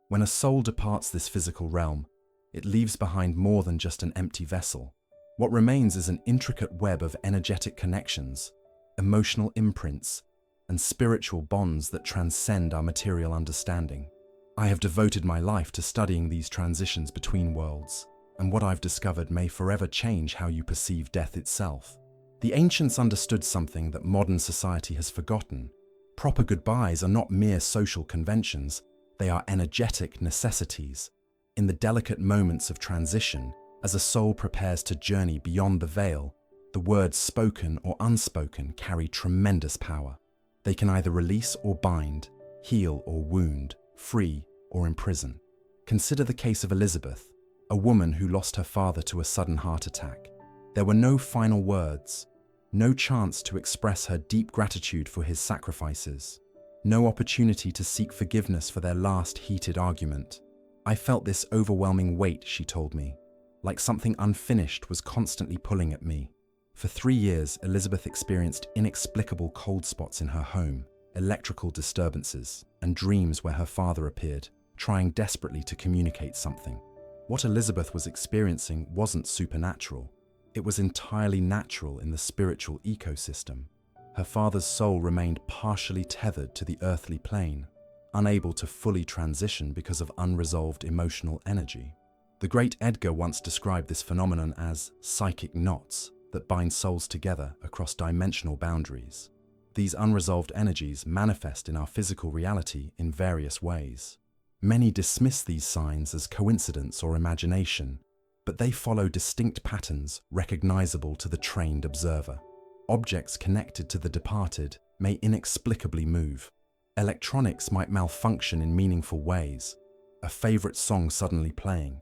When a soul departs this physical realm, it leaves behind more than just an empty vessel. What remains is an intricate web of energetic connections, emotional imprints, and spiritual bonds that transcend our material understanding. I have devoted my life to studying these transitions between worlds, and what I've discovered may forever change how you perceive death itself. The ancients understood something that modern society has forgotten. Proper goodbyes are not mere social conventions, they are energetic necessities. In the delicate moments of transition, as a soul prepares to journey beyond the veil, the words spoken or unspoken carry tremendous power. They can either release or bind, heal or wound, free or imprison. Consider the case of Elizabeth, a woman who lost her father to a sudden heart attack. There were no final words, no chance to express her deep gratitude for his sacrifices, no opportunity to seek forgiveness for their last heated argument. I felt this overwhelming weight, she told me, like something unfinished was constantly pulling at me. For 3 years, Elizabeth experienced inexplicable cold spots in her home, electrical disturbances, and dreams where her father appeared, trying desperately to communicate something. What Elizabeth was experiencing wasn't supernatural. It was entirely natural in the spiritual ecosystem. Her father's soul remained partially tethered to the earthly plane, unable to fully transition because of unresolved emotional energy. The great Edgar once described this phenomenon as psychic knots that bind souls together across dimensional boundaries. These unresolved energies manifest in our physical reality in various ways. Many dismiss these signs as coincidence or imagination, but they follow distinct patterns recognizable to the trained observer. Objects connected to the departed may inexplicably move. Electronics might malfunction in meaningful ways. A favorite song suddenly playing.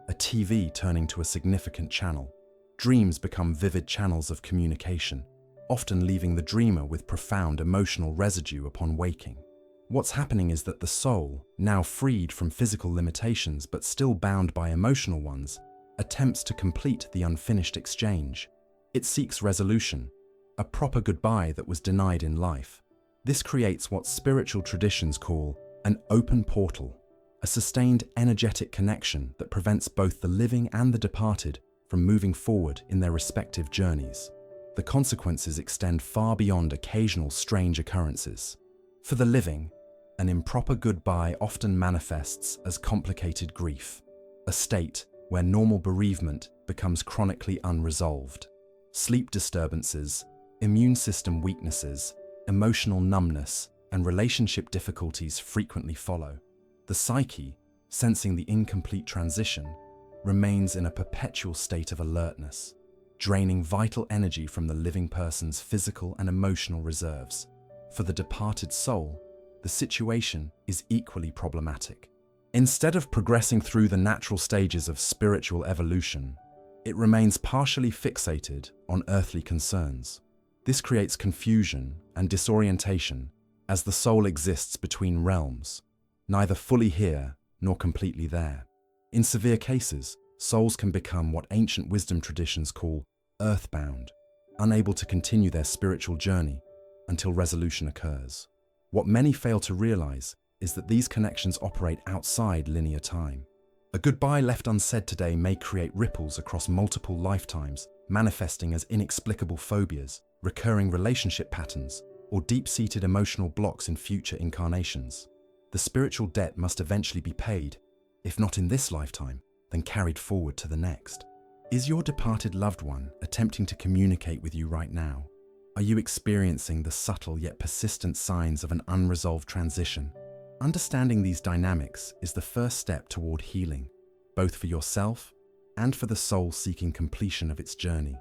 A TV turning to a significant channel. Dreams become vivid channels of communication, often leaving the dreamer with profound emotional residue upon waking. What's happening is that the soul, now freed from physical limitations but still bound by emotional ones, attempts to complete the unfinished exchange. It seeks resolution, a proper goodbye that was denied in life. This creates what spiritual traditions call an open portal, a sustained energetic connection that prevents both the living and the departed from moving forward in their respective journeys. The consequences extend far beyond occasional strange occurrences. For the living, an improper goodbye often manifests as complicated grief, a state where normal bereavement becomes chronically unresolved. Sleep disturbances, immune system weaknesses, emotional numbness, and relationship difficulties frequently follow. The psyche, sensing the incomplete transition, remains in a perpetual state of alertness, draining vital energy from the living person's physical and emotional reserves. For the departed soul, the situation is equally problematic. Instead of progressing through the natural stages of spiritual evolution, it remains partially fixated on earthly concerns. This creates confusion and disorientation as the soul exists between realms, neither fully here nor completely there. In severe cases, souls can become what ancient wisdom traditions call earthbound, unable to continue their spiritual journey until resolution occurs. What many fail to realize is that these connections operate outside linear time. A goodbye left unsaid today may create ripples across multiple lifetimes, manifesting as inexplicable phobias, recurring relationship patterns, or deep-seated emotional blocks in future incarnations. The spiritual debt must eventually be paid, if not in this lifetime, then carried forward to the next. Is your departed loved one attempting to communicate with you right now? Are you experiencing the subtle yet persistent signs of an unresolved transition? Understanding these dynamics is the first step toward healing, both for yourself and for the soul seeking completion of its journey.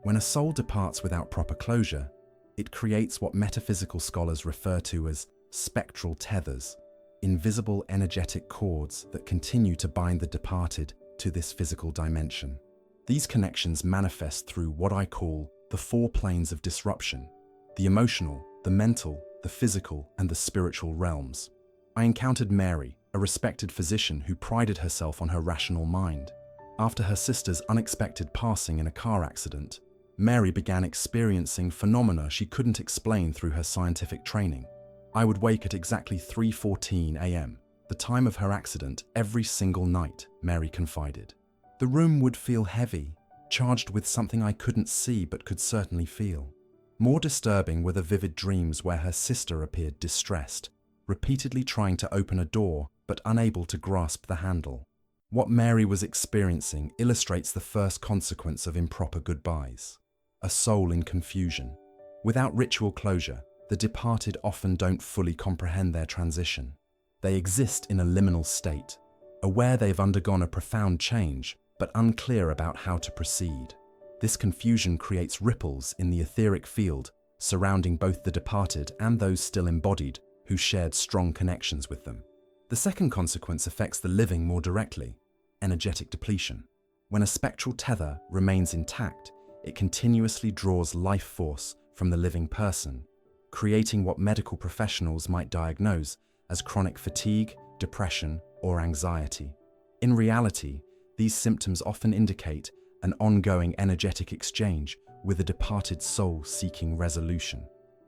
When a soul departs without proper closure, it creates what metaphysical scholars refer to as spectral tethers, invisible energetic cords that continue to bind the departed to this physical dimension. These connections manifest through what I call the 4 planes of disruption: the emotional, the mental, the physical, and the spiritual realms. I encountered Mary, a respected physician who prided herself on her rational mind. After her sister's unexpected passing in a car accident, Mary began experiencing phenomena she couldn't explain through her scientific training. I would wake at exactly 3:14 a.m., the time of her accident, every single night, Mary confided. The room would feel heavy, charged with something I couldn't see but could certainly feel. More disturbing were the vivid dreams where her sister appeared distressed, repeatedly trying to open a door but unable to grasp the handle. What Mary was experiencing illustrates the first consequence of improper goodbyes: a soul in confusion. Without ritual closure, the departed often don't fully comprehend their transition. They exist in a liminal state, aware they've undergone a profound change, but unclear about how to proceed. This confusion creates ripples in the etheric field surrounding both the departed and those still embodied who shared strong connections with them. The second consequence affects the living more directly: energetic depletion. When a spectral tether remains intact, it continuously draws life force from the living person, creating what medical professionals might diagnose as chronic fatigue, depression, or anxiety. In reality, these symptoms often indicate an ongoing energetic exchange with a departed soul seeking resolution.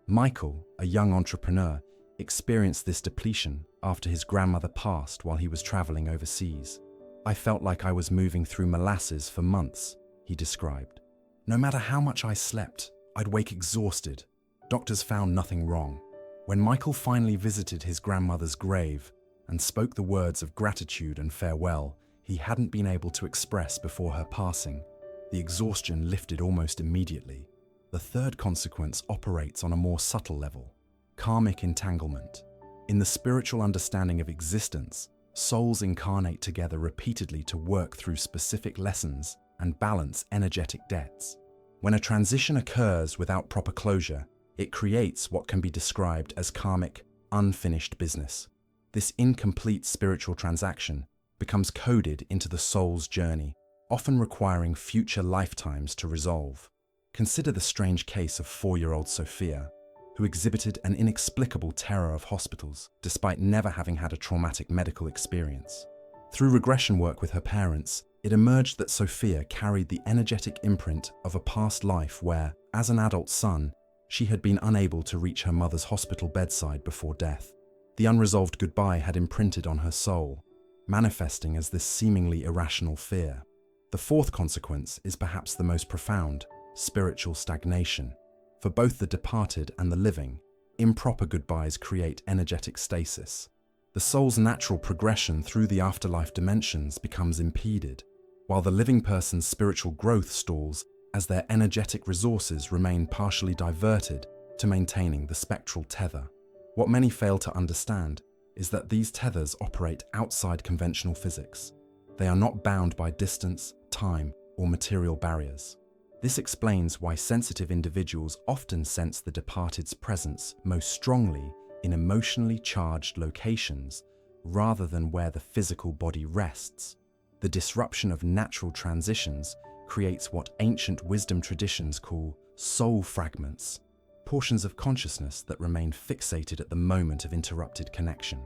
Michael, a young entrepreneur, experienced this depletion after his grandmother passed while he was traveling overseas. "I felt like I was moving through molasses for months," he described. "No matter how much I slept, I'd wake exhausted. Doctors found nothing wrong." When Michael finally visited his grandmother's grave and spoke the words of gratitude and farewell he hadn't been able to express before her passing, the exhaustion lifted almost immediately. The third consequence operates on a more subtle level: karmic entanglement. In the spiritual understanding of existence, souls incarnate together repeatedly to work through specific lessons and balance energetic debts. When a transition occurs without proper closure, it creates what can be described as karmic, unfinished business. This incomplete spiritual transaction becomes coded into the soul's journey, often requiring future lifetimes to resolve. Consider the strange case of 4-year-old Sophia, who exhibited an inexplicable terror of hospitals despite never having had a traumatic medical experience. Through regression work with her parents, it emerged that Sophia carried the energetic imprint of a past life where, as an adult son, she had been unable to reach her mother's hospital bedside before death. The unresolved goodbye had imprinted on her soul, manifesting as this seemingly irrational fear. The fourth consequence is perhaps the most profound: spiritual stagnation. For both the departed and the living, improper goodbyes create energetic stasis. The soul's natural progression through the afterlife dimensions becomes impeded, while the living person's spiritual growth stalls as their energetic resources remain partially diverted to maintaining the spectral tether. What many fail to understand is that these tethers operate outside conventional physics. They are not bound by distance, time, or material barriers. This explains why sensitive individuals often sense the departed's presence most strongly in emotionally charged locations rather than where the physical body rests. The disruption of natural transitions creates what ancient wisdom traditions call soul fragments, portions of consciousness that remain fixated at the moment of interrupted connection.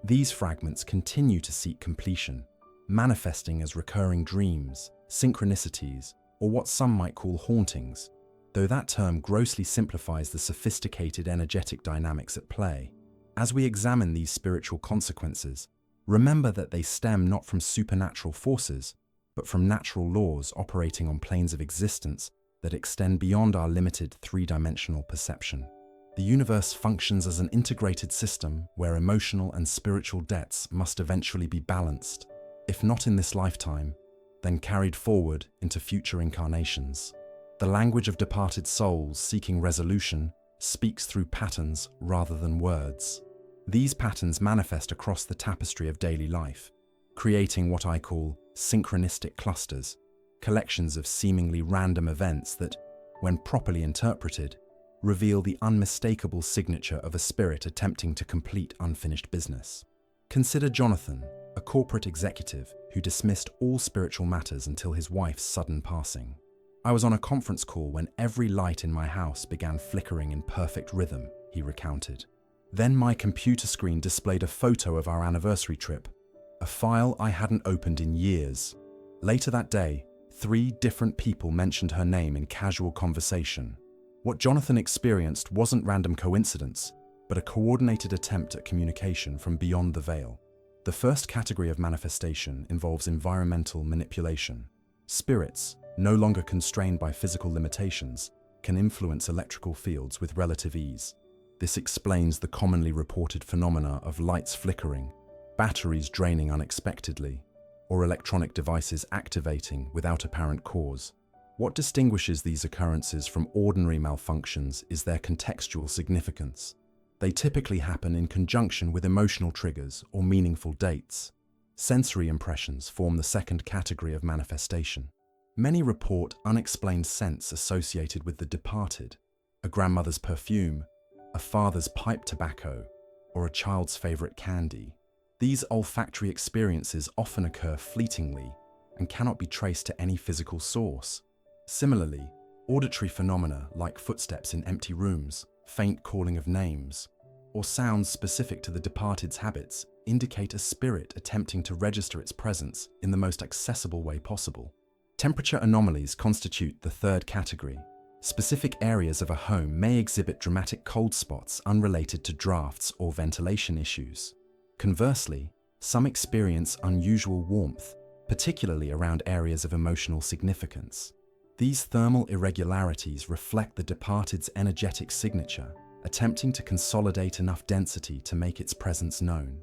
These fragments continue to seek completion, manifesting as recurring dreams, synchronicities, or what some might call hauntings, though that term grossly simplifies the sophisticated energetic dynamics at play. As we examine these spiritual consequences, remember that they stem not from supernatural forces, but from natural laws operating on planes of existence that extend beyond our limited three-dimensional perception. The universe functions as an integrated system where emotional and spiritual debts must eventually be balanced, if not in this lifetime, then carried forward into future incarnations. The language of departed souls seeking resolution speaks through patterns rather than words. These patterns manifest across the tapestry of daily life, creating what I call synchronistic clusters, collections of seemingly random events that, when properly interpreted, reveal the unmistakable signature of a spirit attempting to complete unfinished business. Consider Jonathan, a corporate executive who dismissed all spiritual matters until his wife's sudden passing. "I was on a conference call when every light in my house began flickering in perfect rhythm," he recounted. "Then my computer screen displayed a photo of our anniversary trip, a file I hadn't opened in years. Later that day, 3 different people mentioned her name in casual conversation. What Jonathan experienced wasn't random coincidence, but a coordinated attempt at communication from beyond the veil. The first category of manifestation involves environmental manipulation. Spirits, no longer constrained by physical limitations, can influence electrical fields with relative ease. This explains the commonly reported phenomena of lights flickering, batteries draining unexpectedly, or electronic devices activating without apparent cause. What distinguishes these occurrences from ordinary malfunctions is their contextual significance. They typically happen in conjunction with emotional triggers or meaningful dates. Sensory impressions form the second category of manifestation. Many report unexplained scents associated with the departed: a grandmother's perfume, a father's pipe tobacco, or a child's favorite candy. These olfactory experiences often occur fleetingly and cannot be traced to any physical source. Similarly, auditory phenomena like footsteps in empty rooms, faint calling of names, or sounds specific to the departed's habits indicate a spirit attempting to register its presence in the most accessible way possible. Temperature anomalies constitute the third category. Specific areas of a home may exhibit dramatic cold spots unrelated to drafts or ventilation issues. Conversely, some experience unusual warmth, particularly around areas of emotional significance. These thermal irregularities reflect the departed's energetic signature, attempting to consolidate enough density to make its presence known.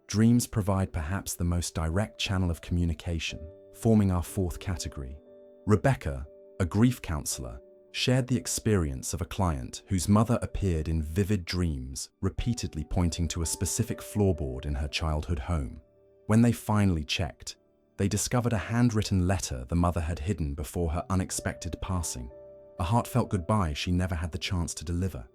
Dreams provide perhaps the most direct channel of communication, forming our fourth category. Rebecca, a grief counselor, shared the experience of a client whose mother appeared in vivid dreams, repeatedly pointing to a specific floorboard in her childhood home. When they finally checked, they discovered a handwritten letter the mother had hidden before her unexpected passing, a heartfelt goodbye she never had the chance to deliver.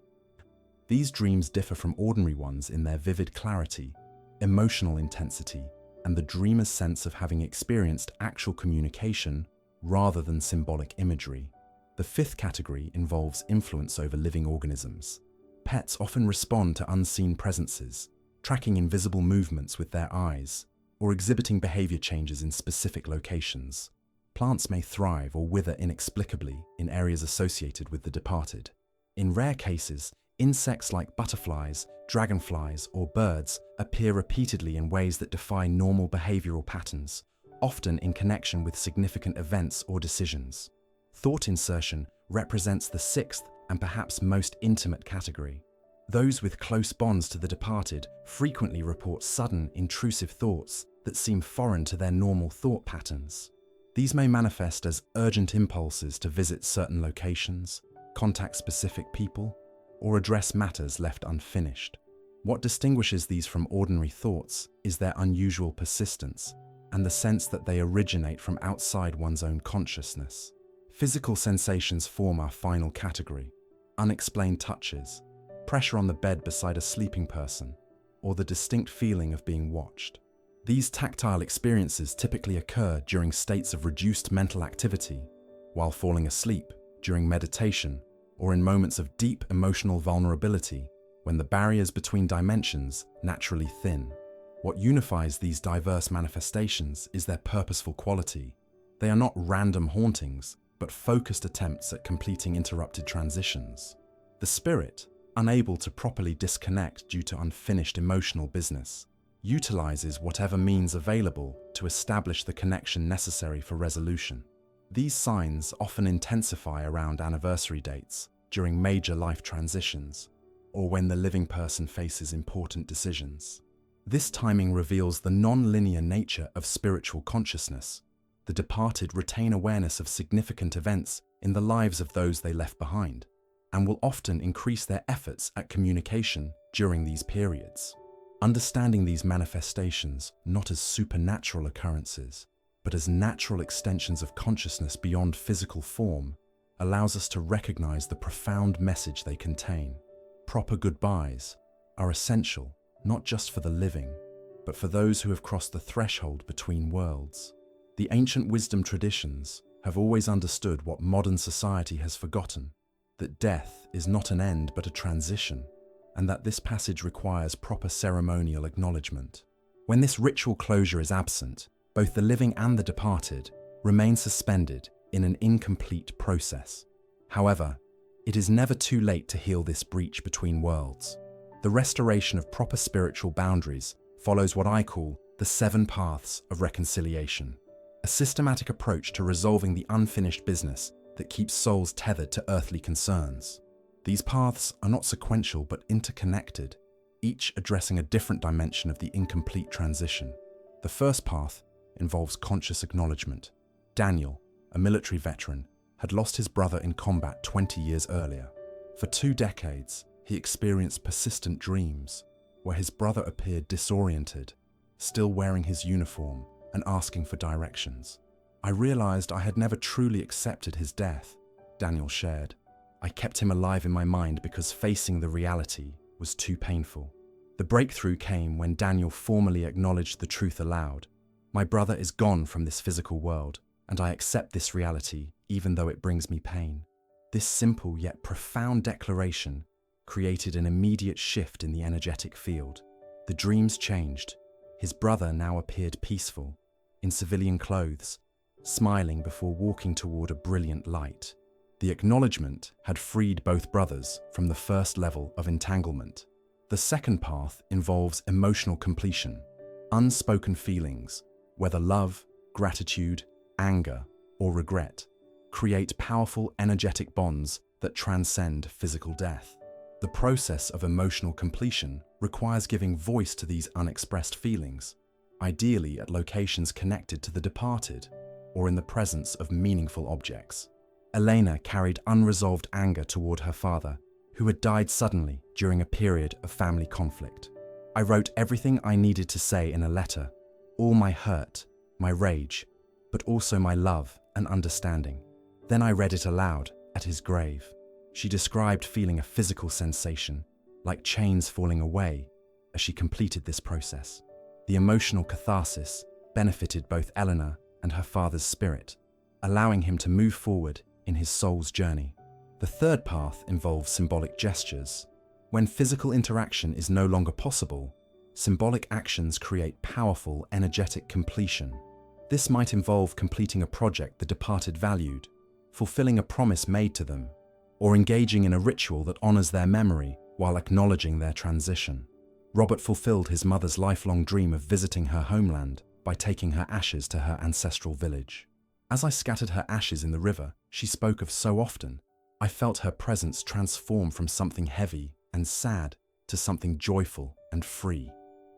These dreams differ from ordinary ones in their vivid clarity, emotional intensity, and the dreamer's sense of having experienced actual communication rather than symbolic imagery. The fifth category involves influence over living organisms. Pets often respond to unseen presences, tracking invisible movements with their eyes, or exhibiting behavior changes in specific locations. Plants may thrive or wither inexplicably in areas associated with the departed. In rare cases, insects like butterflies, dragonflies, or birds appear repeatedly in ways that defy normal behavioral patterns, often in connection with significant events or decisions. Thought insertion represents the sixth and perhaps most intimate category. Those with close bonds to the departed frequently report sudden, intrusive thoughts that seem foreign to their normal thought patterns. These may manifest as urgent impulses to visit certain locations, contact specific people, or address matters left unfinished. What distinguishes these from ordinary thoughts is their unusual persistence and the sense that they originate from outside one's own consciousness. Physical sensations form our final category: unexplained touches, pressure on the bed beside a sleeping person, or the distinct feeling of being watched. These tactile experiences typically occur during states of reduced mental activity, while falling asleep, during meditation, or in moments of deep emotional vulnerability, when the barriers between dimensions naturally thin. What unifies these diverse manifestations is their purposeful quality. They are not random hauntings, but focused attempts at completing interrupted transitions. The spirit, unable to properly disconnect due to unfinished emotional business, utilizes whatever means available to establish the connection necessary for resolution. These signs often intensify around anniversary dates, during major life transitions, or when the living person faces important decisions. This timing reveals the non-linear nature of spiritual consciousness. The departed retain awareness of significant events in the lives of those they left behind, and will often increase their efforts at communication during these periods. Understanding these manifestations not as supernatural occurrences, but as natural extensions of consciousness beyond physical form, allows us to recognize the profound message they contain. Proper goodbyes are essential not just for the living, but for those who have crossed the threshold between worlds. The ancient wisdom traditions have always understood what modern society has forgotten: that death is not an end but a transition, and that this passage requires proper ceremonial acknowledgement. When this ritual closure is absent, both the living and the departed remain suspended in an incomplete process. However, it is never too late to heal this breach between worlds. The restoration of proper spiritual boundaries follows what I call the 7 paths of reconciliation, a systematic approach to resolving the unfinished business that keeps souls tethered to earthly concerns. These paths are not sequential but interconnected, each addressing a different dimension of the incomplete transition. The first path involves conscious acknowledgement. Daniel, a military veteran, had lost his brother in combat 20 years earlier. For 2 decades, he experienced persistent dreams where his brother appeared disoriented, still wearing his uniform and asking for directions. I realized I had never truly accepted his death, Daniel shared. I kept him alive in my mind because facing the reality was too painful. The breakthrough came when Daniel formally acknowledged the truth aloud. My brother is gone from this physical world, and I accept this reality even though it brings me pain. This simple yet profound declaration created an immediate shift in the energetic field. The dreams changed. His brother now appeared peaceful, in civilian clothes, smiling before walking toward a brilliant light. The acknowledgement had freed both brothers from the first level of entanglement. The second path involves emotional completion. Unspoken feelings, whether love, gratitude, anger, or regret, create powerful energetic bonds that transcend physical death. The process of emotional completion requires giving voice to these unexpressed feelings, ideally at locations connected to the departed or in the presence of meaningful objects. Elena carried unresolved anger toward her father, who had died suddenly during a period of family conflict. I wrote everything I needed to say in a letter, all my hurt, my rage, but also my love and understanding. Then I read it aloud at his grave. She described feeling a physical sensation, like chains falling away, as she completed this process. The emotional catharsis benefited both Eleanor and her father's spirit, allowing him to move forward in his soul's journey. The third path involves symbolic gestures. When physical interaction is no longer possible, symbolic actions create powerful, energetic completion. This might involve completing a project the departed valued, fulfilling a promise made to them, or engaging in a ritual that honors their memory while acknowledging their transition. Robert fulfilled his mother's lifelong dream of visiting her homeland by taking her ashes to her ancestral village. As I scattered her ashes in the river she spoke of so often, I felt her presence transform from something heavy and sad to something joyful and free.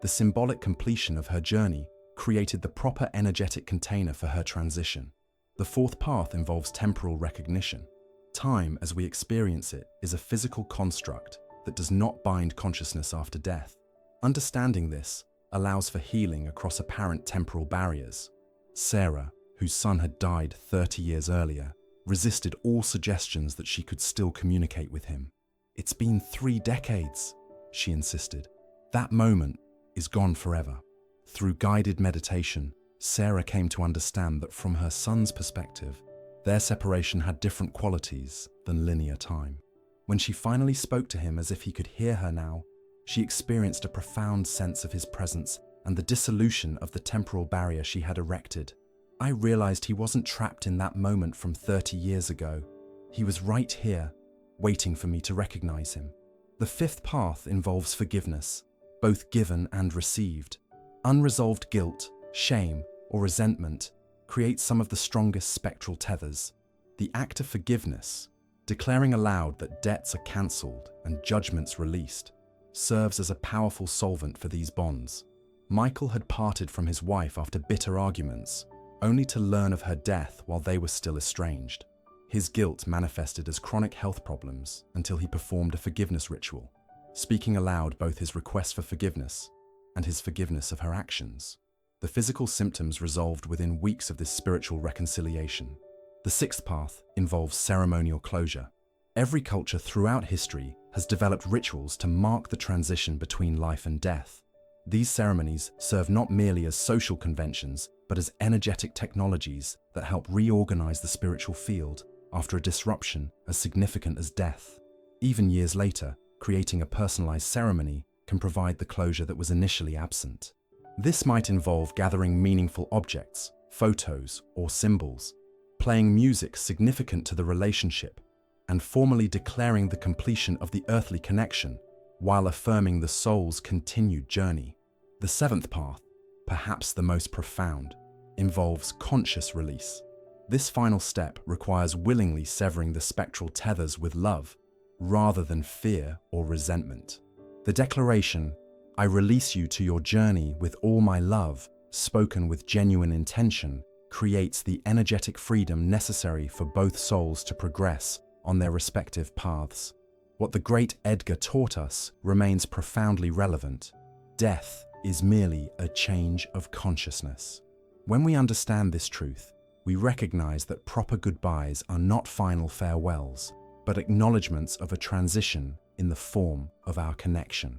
The symbolic completion of her journey created the proper energetic container for her transition. The fourth path involves temporal recognition. Time, as we experience it, is a physical construct that does not bind consciousness after death. Understanding this allows for healing across apparent temporal barriers. Sarah, whose son had died 30 years earlier, resisted all suggestions that she could still communicate with him. "It's been 3 decades, she insisted. "That moment is gone forever." Through guided meditation, Sarah came to understand that from her son's perspective, their separation had different qualities than linear time. When she finally spoke to him as if he could hear her now, she experienced a profound sense of his presence and the dissolution of the temporal barrier she had erected. I realized he wasn't trapped in that moment from 30 years ago. He was right here, waiting for me to recognize him. The fifth path involves forgiveness, both given and received. Unresolved guilt, shame, or resentment create some of the strongest spectral tethers. The act of forgiveness, declaring aloud that debts are cancelled and judgments released, serves as a powerful solvent for these bonds. Michael had parted from his wife after bitter arguments, only to learn of her death while they were still estranged. His guilt manifested as chronic health problems until he performed a forgiveness ritual, speaking aloud both his request for forgiveness and his forgiveness of her actions. The physical symptoms resolved within weeks of this spiritual reconciliation. The sixth path involves ceremonial closure. Every culture throughout history has developed rituals to mark the transition between life and death. These ceremonies serve not merely as social conventions, but as energetic technologies that help reorganize the spiritual field after a disruption as significant as death. Even years later, creating a personalized ceremony can provide the closure that was initially absent. This might involve gathering meaningful objects, photos, or symbols, playing music significant to the relationship, and formally declaring the completion of the earthly connection while affirming the soul's continued journey. The The seventh path, perhaps the most profound, involves conscious release. This final step requires willingly severing the spectral tethers with love, rather than fear or resentment. The declaration, "I release you to your journey with all my love," spoken with genuine intention, creates the energetic freedom necessary for both souls to progress on their respective paths. What the great Edgar taught us remains profoundly relevant. Death is merely a change of consciousness. When we understand this truth, we recognize that proper goodbyes are not final farewells, but acknowledgements of a transition in the form of our connection.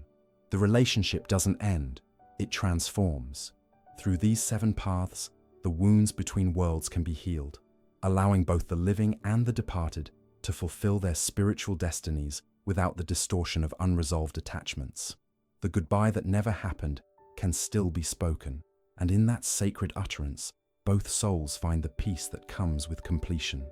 The relationship doesn't end, it transforms. Through these 7 paths, the wounds between worlds can be healed, allowing both the living and the departed to fulfill their spiritual destinies without the distortion of unresolved attachments. The goodbye that never happened can still be spoken, and in that sacred utterance, both souls find the peace that comes with completion.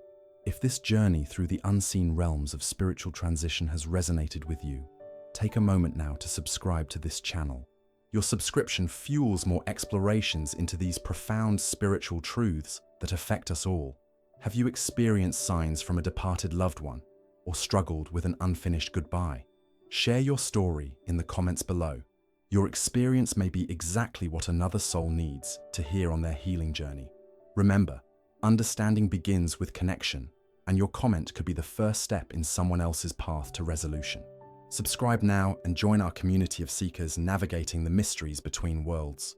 If this journey through the unseen realms of spiritual transition has resonated with you, take a moment now to subscribe to this channel. Your subscription fuels more explorations into these profound spiritual truths that affect us all. Have you experienced signs from a departed loved one, or struggled with an unfinished goodbye? Share your story in the comments below. Your experience may be exactly what another soul needs to hear on their healing journey. Remember, understanding begins with connection, and your comment could be the first step in someone else's path to resolution. Subscribe now and join our community of seekers navigating the mysteries between worlds.